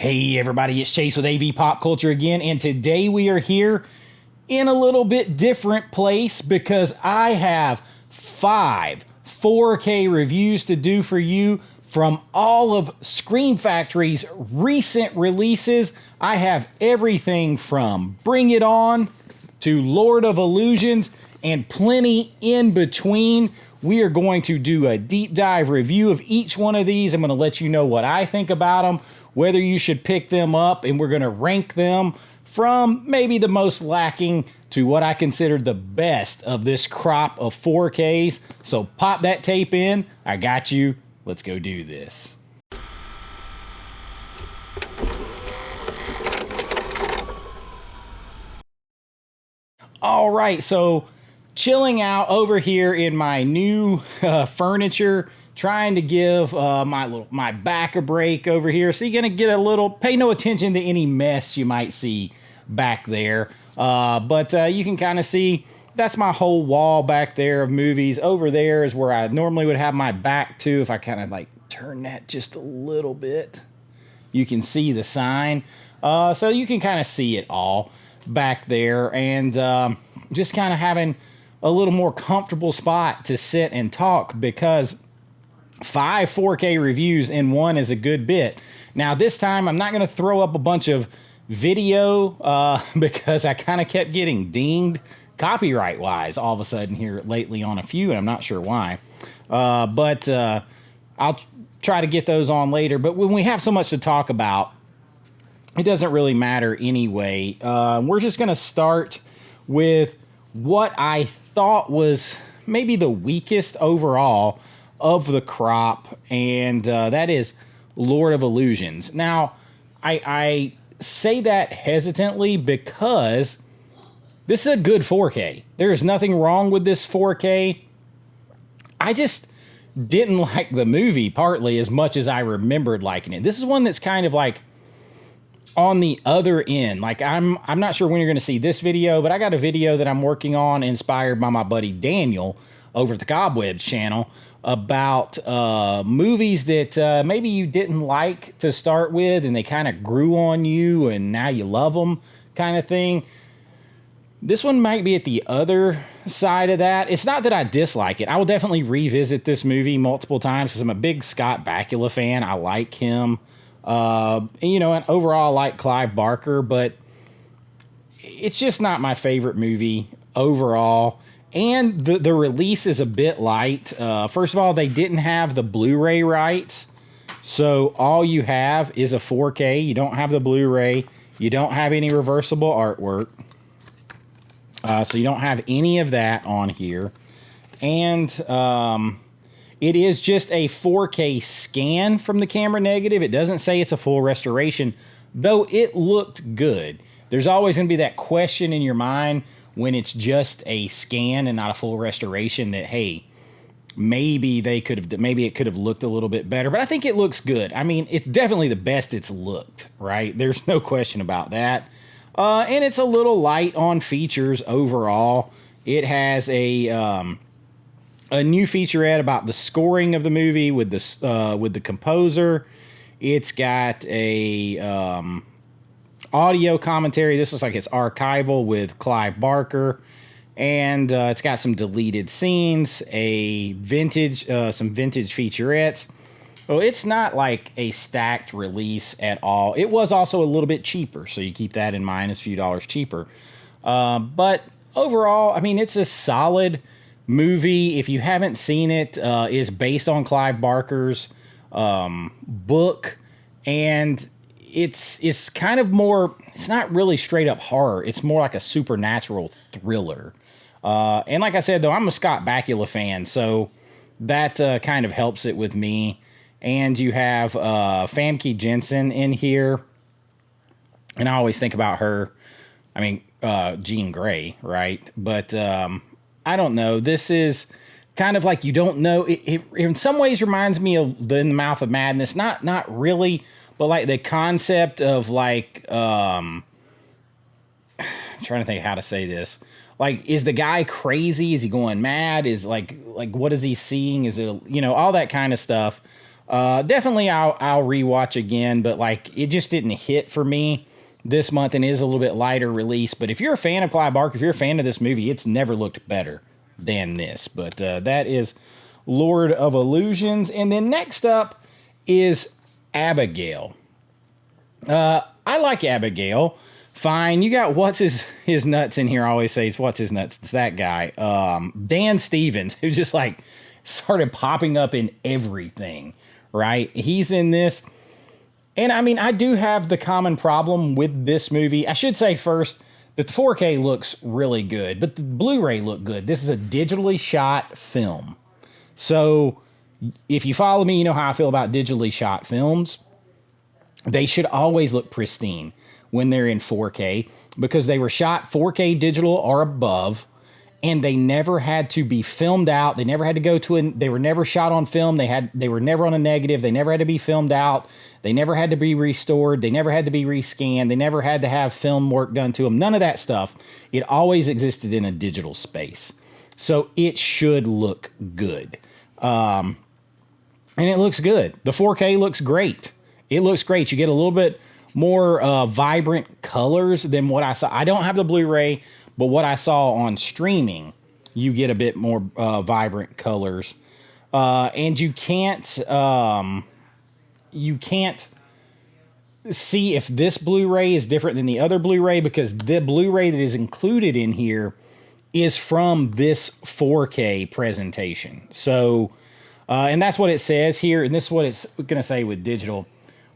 Hey everybody, it's Chase with AV Pop Culture again, and today we are here in a little bit different place because I have 5 4K reviews to do for you from all of Scream Factory's recent releases. I have everything from Bring It On to Lord of Illusions and plenty in between. We are going to do a deep dive review of each one of these. I'm going to let you know what I think about them, whether you should pick them up, and we're going to rank them from maybe the most lacking to what I consider the best of this crop of 4Ks. So pop that tape in. I got you. Let's go do this. All right, so chilling out over here in my new furniture, trying to give my back a break over here. So you're gonna get a little, pay no attention to any mess you might see back there. But you can kind of see that's my whole wall back there of movies. Over there is where I normally would have my back to. If I kind of like turn that just a little bit, you can see the sign. So you can kind of see it all back there, and just kind of having a little more comfortable spot to sit and talk, because 5 4K reviews in one is a good bit. Now this time I'm not going to throw up a bunch of video because I kind of kept getting dinged copyright wise all of a sudden here lately on a few, and I'm not sure why. But I'll try to get those on later. But when we have so much to talk about, it doesn't really matter anyway. We're just going to start with what I thought was maybe the weakest overall of the crop, and that is Lord of Illusions. Now, I say that hesitantly because this is a good 4K. There is nothing wrong with this 4K. I just didn't like the movie partly as much as I remembered liking it. This is one that's kind of like on the other end. Like I'm not sure when you're going to see this video, but I got a video that I'm working on inspired by my buddy Daniel over at the Cobwebs channel about movies that maybe you didn't like to start with and they kind of grew on you and now you love them kind of thing. This one might be at the other side of that. It's not that I dislike it. I will definitely revisit this movie multiple times because I'm a big Scott Bakula fan. I like him. And, and overall I like Clive Barker, but it's just not my favorite movie overall. And the release is a bit light. First of all, they didn't have the Blu-ray rights. So all you have is a 4K. You don't have the Blu-ray. You don't have any reversible artwork. So you don't have any of that on here. And it is just a 4K scan from the camera negative. It doesn't say it's a full restoration, though it looked good. There's always going to be that question in your mind when it's just a scan and not a full restoration that, hey, maybe it could have looked a little bit better, but I think it looks good. I mean, it's definitely the best it's looked, right? There's no question about that. And it's a little light on features overall. It has a new featurette about the scoring of the movie with the composer. It's got a audio commentary. This looks like it's archival with Clive Barker, and it's got some deleted scenes, some vintage featurettes. Oh, it's not like a stacked release at all. It was also a little bit cheaper, so you keep that in mind. It's a few dollars cheaper. But overall, I mean, it's a solid movie. If you haven't seen it, is based on Clive Barker's book, and it's kind of more, it's not really straight up horror. It's more like a supernatural thriller. And like I said, though, I'm a Scott Bakula fan, so that kind of helps it with me. And you have Famke Janssen in here, and I always think about her. I mean, Jean Grey, right? But I don't know. This is kind of like, you don't know. It in some ways reminds me of In the Mouth of Madness. Not really, but like the concept of like, I'm trying to think how to say this. Like, is the guy crazy? Is he going mad? Is like what is he seeing? Is it, all that kind of stuff. Definitely I'll rewatch again, but like it just didn't hit for me this month and is a little bit lighter release. But if you're a fan of Clive Barker, if you're a fan of this movie, it's never looked better than this. But that is Lord of Illusions. And then next up is Abigail. I like Abigail. Fine. You got what's his nuts in here. I always say it's what's his nuts. It's that guy. Dan Stevens, who just like started popping up in everything, right? He's in this. And I mean, I do have the common problem with this movie. I should say first that the 4K looks really good, but the Blu-ray looked good. This is a digitally shot film. So if you follow me, you know how I feel about digitally shot films. They should always look pristine when they're in 4K because they were shot 4K digital or above, and they never had to be filmed out. They never had to go to they were never shot on film. They were never on a negative. They never had to be filmed out. They never had to be restored. They never had to be rescanned. They never had to have film work done to them. None of that stuff. It always existed in a digital space. So it should look good. And it looks good. The 4K looks great. It looks great. You get a little bit more vibrant colors than what I saw. I don't have the Blu-ray, but what I saw on streaming, you get a bit more vibrant colors. And you can't see if this Blu-ray is different than the other Blu-ray because the Blu-ray that is included in here is from this 4K presentation. So, and that's what it says here. And this is what it's going to say with digital.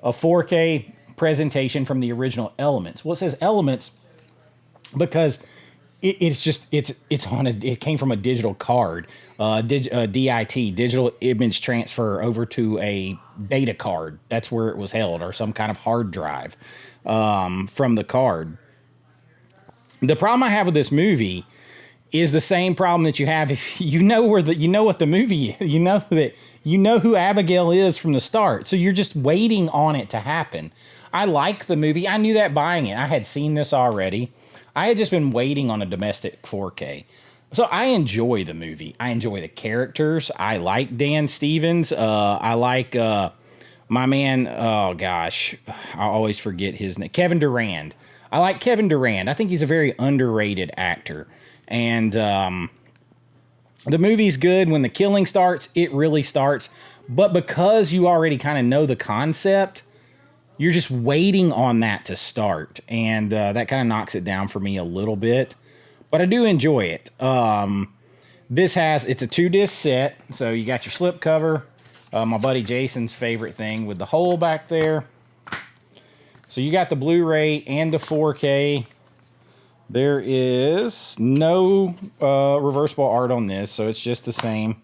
A 4K presentation from the original Elements. Well, it says Elements because it came from a digital card, DIT, digital image transfer over to a data card. That's where it was held, or some kind of hard drive from the card. The problem I have with this movie is the same problem that you have if you know what the movie is. You know who Abigail is from the start. So you're just waiting on it to happen. I like the movie. I knew that buying it. I had seen this already. I had just been waiting on a domestic 4K. So I enjoy the movie. I enjoy the characters. I like Dan Stevens. I like my man, oh gosh, I always forget his name. Kevin Durand. I like Kevin Durand. I think he's a very underrated actor. And the movie's good. When the killing starts, it really starts. But because you already kind of know the concept, you're just waiting on that to start. And that kind of knocks it down for me a little bit. But I do enjoy it. It's a 2-disc set. So you got your slip cover. My buddy Jason's favorite thing with the hole back there. So you got the Blu-ray and the 4K. There is no reversible art on this, so it's just the same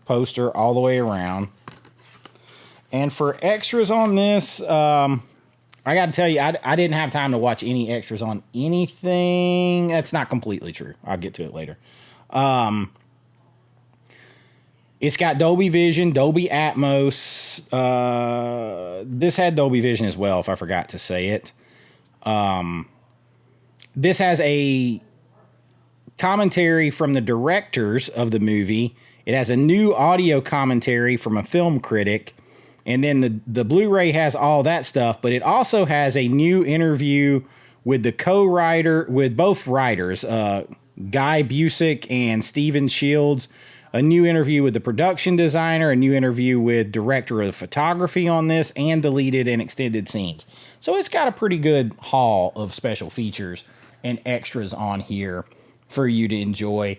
poster all the way around. And for extras on this, I got to tell you, I didn't have time to watch any extras on anything. That's not completely true. I'll get to it later. It's got Dolby Vision, Dolby Atmos. This had Dolby Vision as well, if I forgot to say it. This has a commentary from the directors of the movie. It has a new audio commentary from a film critic. And then the Blu-ray has all that stuff, but it also has a new interview with the co-writer, with both writers, Guy Busick and Steven Shields, a new interview with the production designer, a new interview with director of the photography on this, and deleted and extended scenes. So it's got a pretty good haul of special features and extras on here for you to enjoy.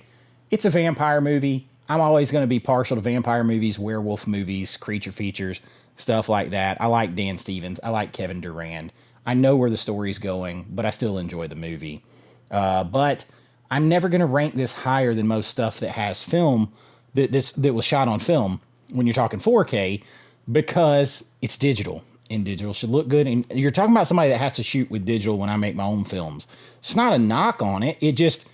It's a vampire movie. I'm always going to be partial to vampire movies, werewolf movies, creature features, stuff like that. I like Dan Stevens. I like Kevin Durand. I know where the story's going, but I still enjoy the movie. But I'm never going to rank this higher than most stuff that has film, that was shot on film when you're talking 4K, because it's digital. And digital should look good. And you're talking about somebody that has to shoot with digital when I make my own films. It's not a knock on it. It just,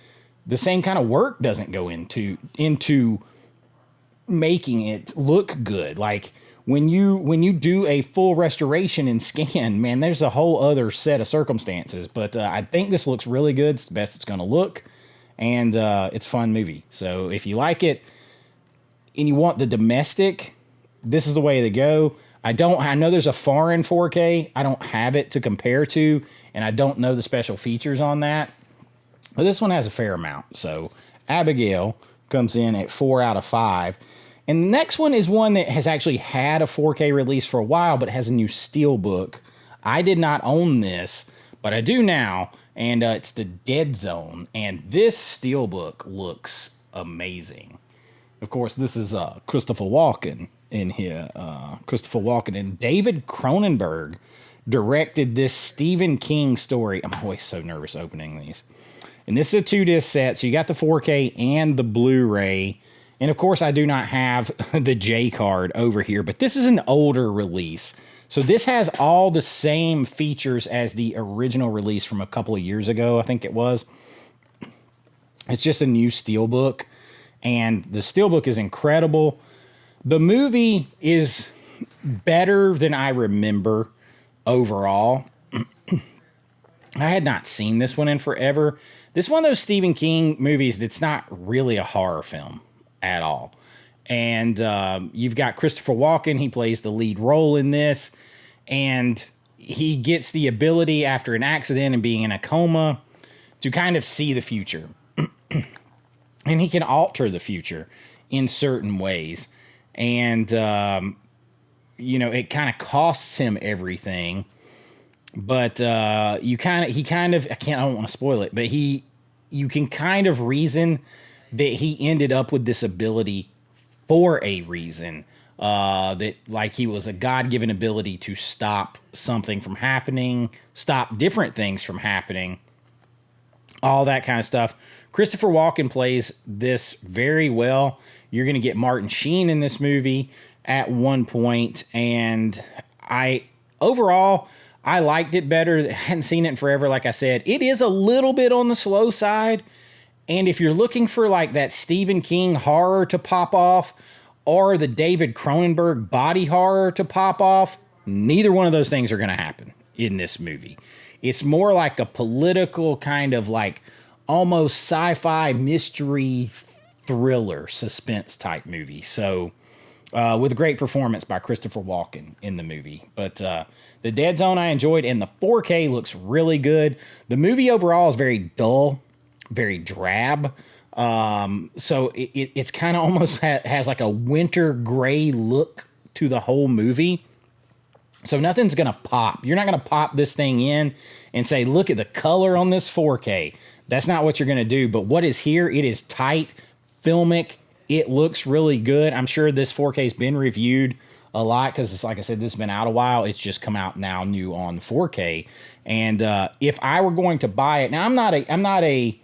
the same kind of work doesn't go into making it look good. Like when you do a full restoration and scan, man, there's a whole other set of circumstances. But I think this looks really good. It's the best it's going to look. And it's a fun movie. So if you like it and you want the domestic, this is the way to go. I know there's a foreign 4K. I don't have it to compare to, and I don't know the special features on that. But this one has a fair amount. So Abigail comes in at 4 out of 5. And the next one is one that has actually had a 4K release for a while, but has a new steelbook. I did not own this, but I do now. And it's the Dead Zone. And this steelbook looks amazing. Of course, this is Christopher Walken in here. Christopher Walken and David Cronenberg directed this Stephen King story. I'm always so nervous opening these. And this is a 2-disc set, so you got the 4K and the Blu-ray. And of course, I do not have the J card over here, but this is an older release. So this has all the same features as the original release from a couple of years ago, I think it was. It's just a new steelbook, and the steelbook is incredible. The movie is better than I remember overall. I had not seen this one in forever. This is one of those Stephen King movies that's not really a horror film at all. And you've got Christopher Walken. He plays the lead role in this. And he gets the ability after an accident and being in a coma to kind of see the future. And he can alter the future in certain ways. And, it kind of costs him everything. But I don't want to spoil it, but you can kind of reason that he ended up with this ability for a reason, that like he was a God-given ability to stop something from happening, stop different things from happening, all that kind of stuff. Christopher Walken plays this very well. You're going to get Martin Sheen in this movie at one point, and overall, I liked it better. I hadn't seen it in forever, like I said. It is a little bit on the slow side. And if you're looking for like that Stephen King horror to pop off or the David Cronenberg body horror to pop off, neither one of those things are going to happen in this movie. It's more like a political kind of like almost sci-fi mystery thriller suspense type movie. So with a great performance by Christopher Walken in the movie. But the Dead Zone I enjoyed, and the 4K looks really good. The movie overall is very dull, very drab. So it's kind of almost has like a winter gray look to the whole movie. So nothing's going to pop. You're not going to pop this thing in and say, look at the color on this 4K. That's not what you're going to do. But what is here, it is tight, filmic. It looks really good. I'm sure this 4K has been reviewed a lot because it's like I said, this has been out a while. It's just come out now new on 4K. And if I were going to buy it, now I'm not a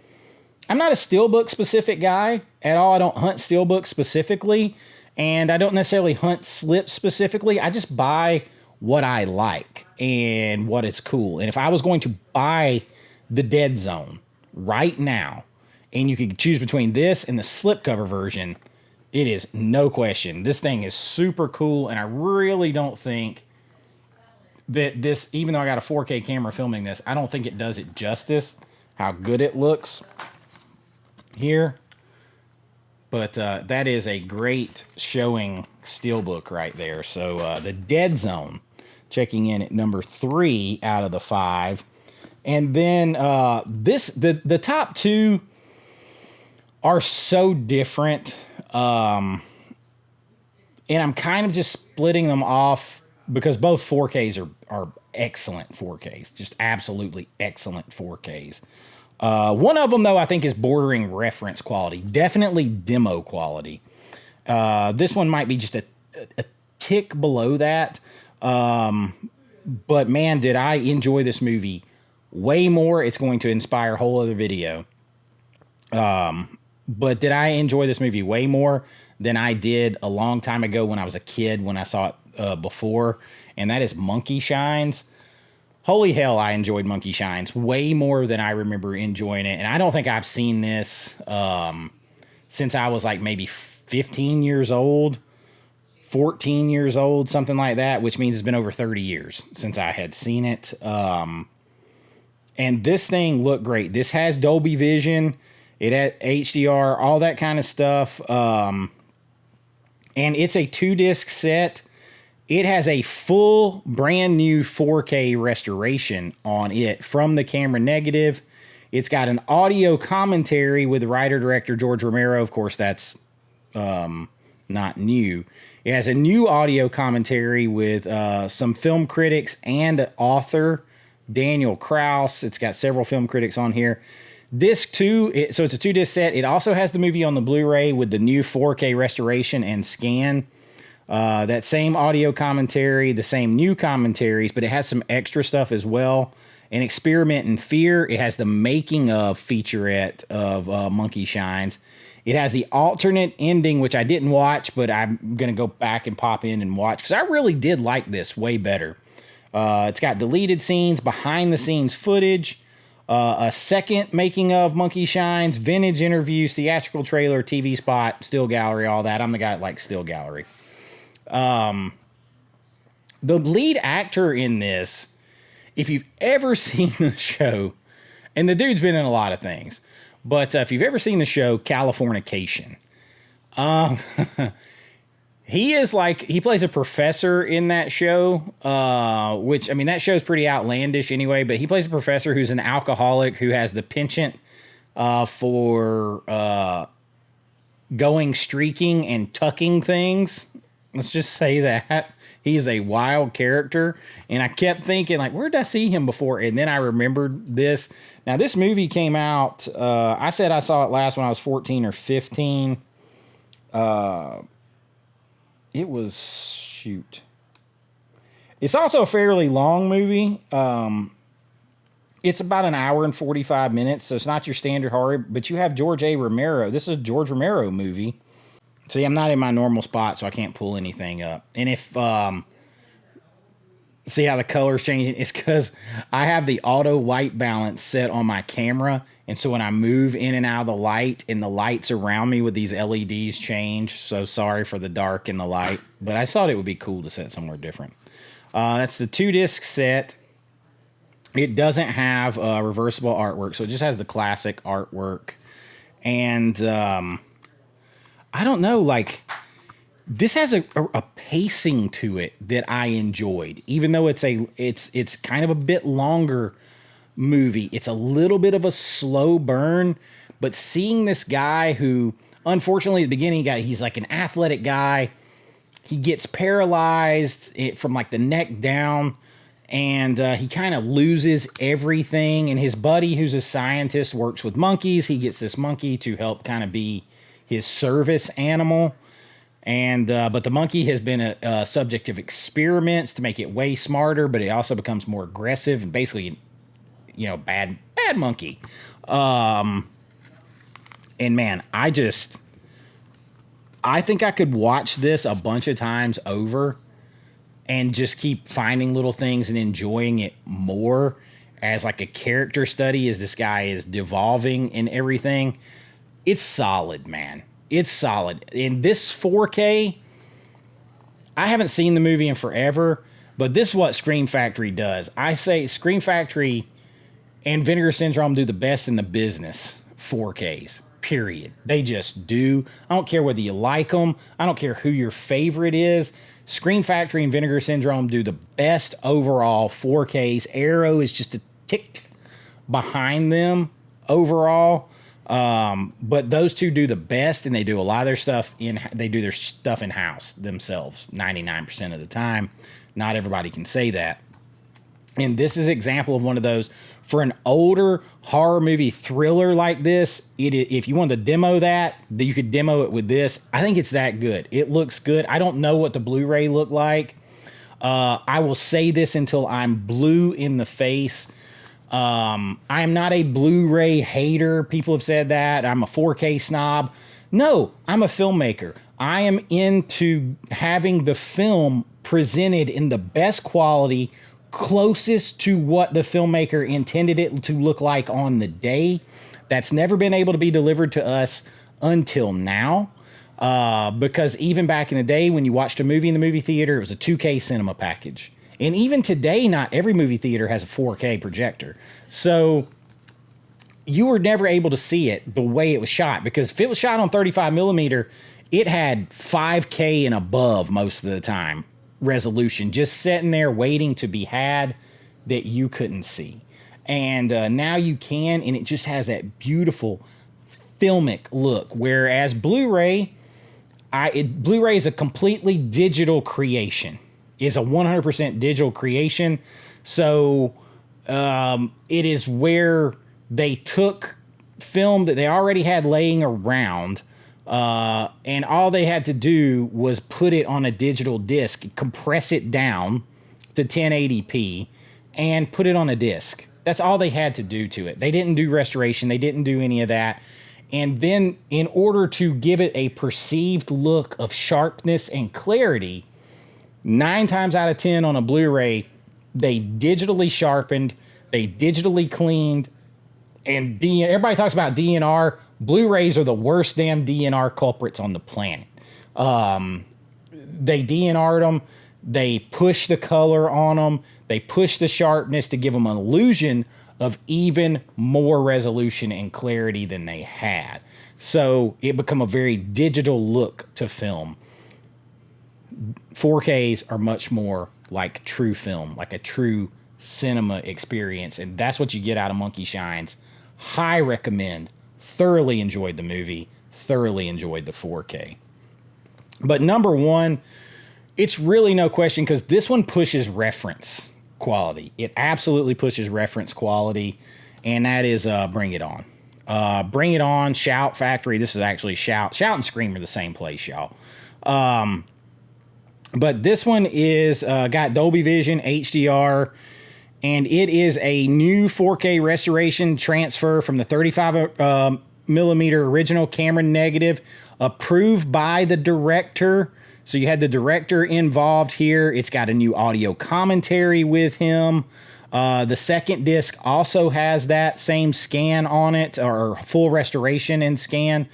steelbook specific guy at all. I don't hunt steelbooks specifically, and I don't necessarily hunt slips specifically. I just buy what I like and what is cool. And if I was going to buy the Dead Zone right now, and you could choose between this and the slipcover version, it is no question. This thing is super cool, and I really don't think that this, even though I got a 4K camera filming this, I don't think it does it justice, how good it looks here. But that is a great showing steelbook right there. So the Dead Zone checking in at number 3 out of the 5. And then the top 2 are so different. And I'm kind of just splitting them off because both 4Ks are excellent 4Ks, just absolutely excellent 4Ks. One of them, though, I think is bordering reference quality, definitely demo quality. This one might be just a tick below that. But man, did I enjoy this movie way more. It's going to inspire a whole other video. But did I enjoy this movie way more than I did a long time ago when I was a kid, when I saw it before? And that is Monkey Shines. Holy hell, I enjoyed Monkey Shines way more than I remember enjoying it. And I don't think I've seen this since I was like maybe 15 years old, 14 years old, something like that, which means it's been over 30 years since I had seen it. And this thing looked great. This has Dolby Vision. It had HDR, all that kind of stuff. And it's a 2-disc set. It has a full brand new 4K restoration on it from the camera negative. It's got an audio commentary with writer-director George Romero. Of course, that's not new. It has a new audio commentary with some film critics and author Daniel Krause. It's got several film critics on here. Disc 2, so it's a 2-disc set. It also has the movie on the Blu-ray with the new 4K restoration and scan. That same audio commentary, the same new commentaries, but it has some extra stuff as well. An Experiment in Fear. It has the making of featurette of Monkey Shines. It has the alternate ending, which I didn't watch, but I'm going to go back and pop in and watch because I really did like this way better. It's got deleted scenes, behind the scenes footage, a second making of Monkey Shines, vintage interviews, theatrical trailer, TV spot, still gallery, all that. I'm the guy that likes still gallery. The lead actor in this, if you've ever seen the show, and the dude's been in a lot of things, but if you've ever seen the show Californication, he plays a professor in that show, which, I mean, that show's pretty outlandish anyway, but he plays a professor who's an alcoholic who has the penchant for going streaking and tucking things. Let's just say that. He's a wild character. And I kept thinking, like, where did I see him before? And then I remembered this. Now, this movie came out, I said I saw it last when I was 14 or 15. It was, shoot. It's also a fairly long movie. It's about an hour and 45 minutes, so it's not your standard horror, but you have George A. Romero. This is a George Romero movie. See, I'm not in my normal spot, so I can't pull anything up. And if, see how the color's changing? It's because I have the auto white balance set on my camera. And so when I move in and out of the light and the lights around me with these LEDs change, so sorry for the dark and the light, but I thought it would be cool to set somewhere different. That's the 2-disc set. It doesn't have reversible artwork, so it just has the classic artwork. And I don't know, like, this has a pacing to it that I enjoyed, even though it's kind of a bit longer movie. It's a little bit of a slow burn, but seeing this guy who, unfortunately, at the beginning, he's like an athletic guy. He gets paralyzed from like the neck down, and he kind of loses everything. And his buddy, who's a scientist, works with monkeys. He gets this monkey to help kind of be his service animal. And but the monkey has been a subject of experiments to make it way smarter, but it also becomes more aggressive and basically, you know, bad monkey. And man, I think I could watch this a bunch of times over and just keep finding little things and enjoying it more as like a character study as this guy is devolving and everything. It's solid, man. It's solid. In this 4K, I haven't seen the movie in forever, but this is what Scream Factory does. I say Scream Factory and Vinegar Syndrome do the best in the business 4Ks, period. They just do. I don't care whether you like them. I don't care who your favorite is. Scream Factory and Vinegar Syndrome do the best overall 4Ks. Arrow is just a tick behind them overall. But those two do the best, and they do a lot of their stuff they do their stuff in house themselves 99% of the time. Not everybody can say that. And this is an example of one of those for an older horror movie thriller like this. If you wanted to demo that, you could demo it with this. I think it's that good. It looks good. I don't know what the Blu-ray looked like. I will say this until I'm blue in the face. I am not a Blu-ray hater. People have said that. I'm a 4K snob. No, I'm a filmmaker. I am into having the film presented in the best quality, closest to what the filmmaker intended it to look like on the day. That's never been able to be delivered to us until now. Because even back in the day when you watched a movie in the movie theater, it was a 2K cinema package. And even today, not every movie theater has a 4K projector. So you were never able to see it the way it was shot, because if it was shot on 35 millimeter, it had 5K and above most of the time resolution, just sitting there waiting to be had that you couldn't see. And now you can, and it just has that beautiful filmic look. Whereas Blu-ray is a completely digital creation, is a 100% digital creation. So it is where they took film that they already had laying around, and all they had to do was put it on a digital disc, compress it down to 1080p, and put it on a disc. That's all they had to do to it. They didn't do restoration. They didn't do any of that. And then in order to give it a perceived look of sharpness and clarity, 9 times out of 10 on a Blu-ray, they digitally sharpened, they digitally cleaned, and everybody talks about DNR. Blu-rays are the worst damn DNR culprits on the planet. They DNR'd them. They push the color on them. They push the sharpness to give them an illusion of even more resolution and clarity than they had. So it become a very digital look to film. 4Ks are much more like true film, like a true cinema experience. And that's what you get out of Monkey Shines. High recommend. Thoroughly enjoyed the movie. Thoroughly enjoyed the 4K. But number one, it's really no question, because this one pushes reference quality. It absolutely pushes reference quality, and that is Bring It On. Bring It On, Shout Factory. This is actually Shout. Shout and Scream are the same place, y'all. But this one is got Dolby Vision, HDR, and it is a new 4K restoration transfer from the 35 millimeter original camera negative, approved by the director. So you had the director involved here. It's got a new audio commentary with him. The second disc also has that same scan on it, or full restoration and scan.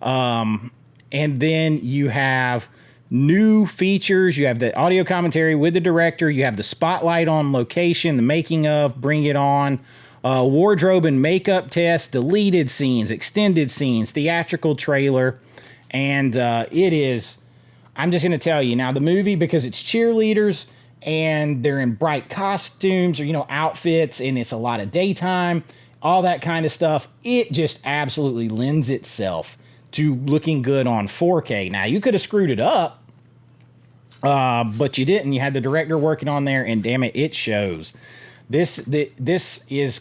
And then you have new features. You have the audio commentary with the director. You have the spotlight on location, the making of, Bring It On, wardrobe and makeup test, deleted scenes, extended scenes, theatrical trailer. And it is... I'm just going to tell you now, the movie, because it's cheerleaders and they're in bright costumes or, outfits, and it's a lot of daytime, all that kind of stuff, it just absolutely lends itself to looking good on 4K. Now, you could have screwed it up, but you didn't. You had the director working on there, and damn it, it shows. It's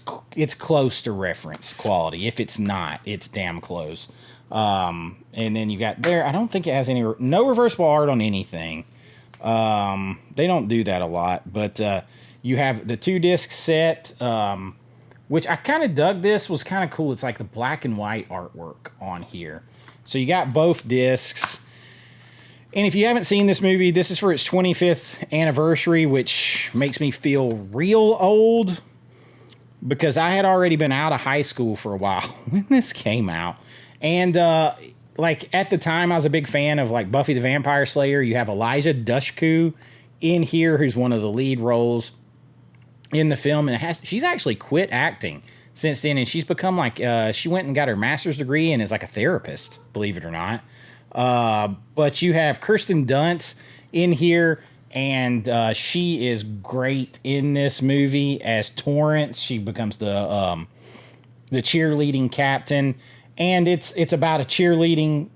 close to reference quality. If it's not, it's damn close. And then you got there, I don't think it has no reversible art on anything. They don't do that a lot, but, you have the 2-disc set, which I kind of dug. This was kind of cool. It's like the black and white artwork on here. So you got both discs. And if you haven't seen this movie, this is for its 25th anniversary, which makes me feel real old, because I had already been out of high school for a while when this came out. And, at the time, I was a big fan of, Buffy the Vampire Slayer. You have Elijah Dushku in here, who's one of the lead roles in the film. And she's actually quit acting since then. And she's become, she went and got her master's degree and is, a therapist, believe it or not. But you have Kirsten Dunst in here, and she is great in this movie as Torrance. She becomes the cheerleading captain. And it's about a cheerleading,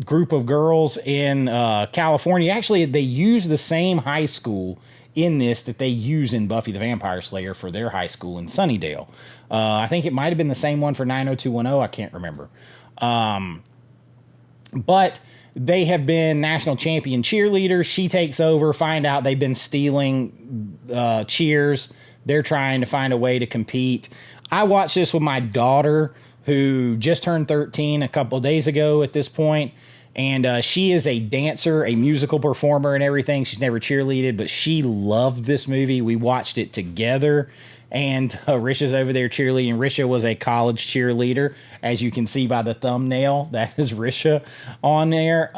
group of girls in California. Actually, they use the same high school in this that they use in Buffy the Vampire Slayer for their high school in Sunnydale. I think it might have been the same one for 90210. I can't remember. But they have been national champion cheerleaders. She takes over, find out they've been stealing cheers. They're trying to find a way to compete. I watched this with my daughter, who just turned 13 a couple of days ago at this point. And she is a dancer, a musical performer and everything. She's never cheerleaded, but she loved this movie. We watched it together. And Risha's over there cheerleading. Risha was a college cheerleader, as you can see by the thumbnail. That is Risha on there.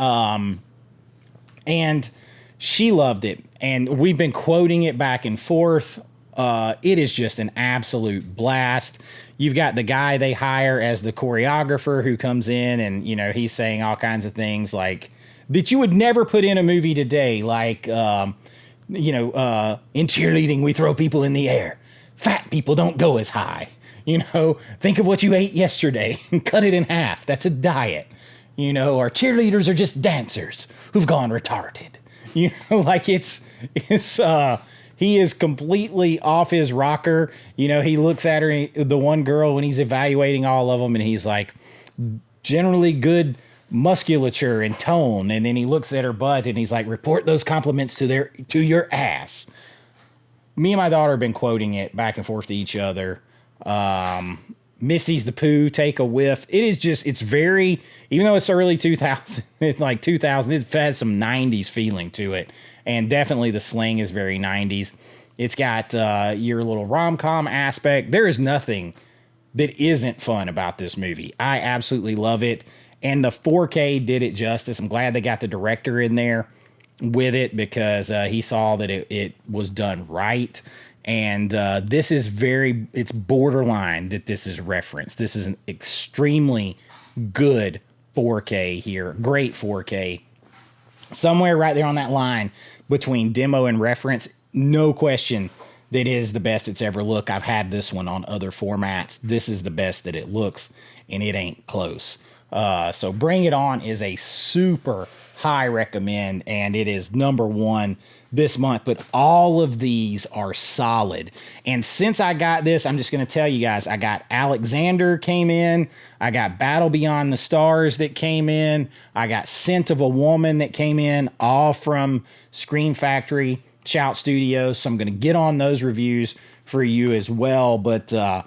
And she loved it. And we've been quoting it back and forth. It is just an absolute blast. You've got the guy they hire as the choreographer who comes in and, he's saying all kinds of things like that you would never put in a movie today, like, in cheerleading, we throw people in the air. Fat people don't go as high. Think of what you ate yesterday and cut it in half. That's a diet. Our cheerleaders are just dancers who've gone retarded. He is completely off his rocker. He looks at her, the one girl, when he's evaluating all of them, and he's like, generally good musculature and tone. And then he looks at her butt and he's like, report those compliments to your ass. Me and my daughter have been quoting it back and forth to each other. Missy's the Pooh, take a whiff. It's very, even though it's early 2000, it's like 2000, it has some 90s feeling to it. And definitely the slang is very 90s. It's got your little rom-com aspect. There is nothing that isn't fun about this movie. I absolutely love it. And the 4K did it justice. I'm glad they got the director in there with it, because he saw that it was done right. And this is it's borderline that this is referenced. This is an extremely good 4K here. Great 4K. Somewhere right there on that line between demo and reference. No question that is the best it's ever looked. I've had this one on other formats. This is the best that it looks, and it ain't close. So Bring It On is a super high recommend, and it is #1 this month, but all of these are solid. And since I got this, I'm just going to tell you guys, I got Alexander came in, I got Battle Beyond the Stars that came in, I got Scent of a Woman that came in, all from Screen Factory, Shout Studios. So I'm going to get on those reviews for you as well. But a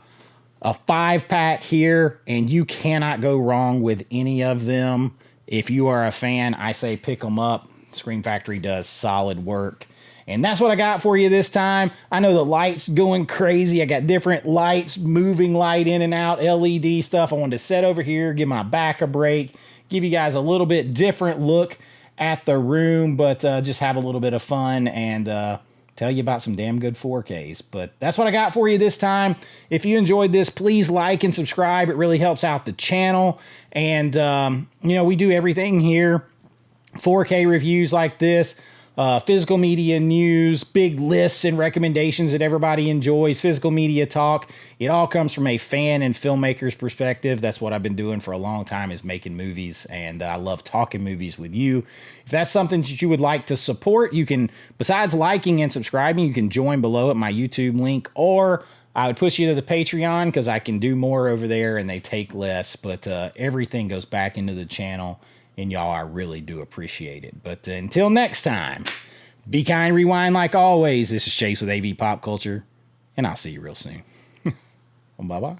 5-pack here, and you cannot go wrong with any of them. If you are a fan, I say pick them up. Screen Factory does solid work. And that's what I got for you this time. I know the light's going crazy. I got different lights, moving light in and out, LED stuff. I wanted to set over here, give my back a break, give you guys a little bit different look at the room, but just have a little bit of fun and tell you about some damn good 4Ks. But that's what I got for you this time. If you enjoyed this, please like and subscribe. It really helps out the channel. And, we do everything here. 4K reviews like this, physical media news, big lists and recommendations that everybody enjoys, physical media talk. It all comes from a fan and filmmaker's perspective. That's what I've been doing for a long time, is making movies, and I love talking movies with you. If that's something that you would like to support, you can, besides liking and subscribing, you can join below at my YouTube link, or I would push you to the Patreon, because I can do more over there and they take less, but everything goes back into the channel. And y'all, I really do appreciate it. But until next time, be kind, rewind like always. This is Chase with AV Pop Culture, and I'll see you real soon. Bye-bye.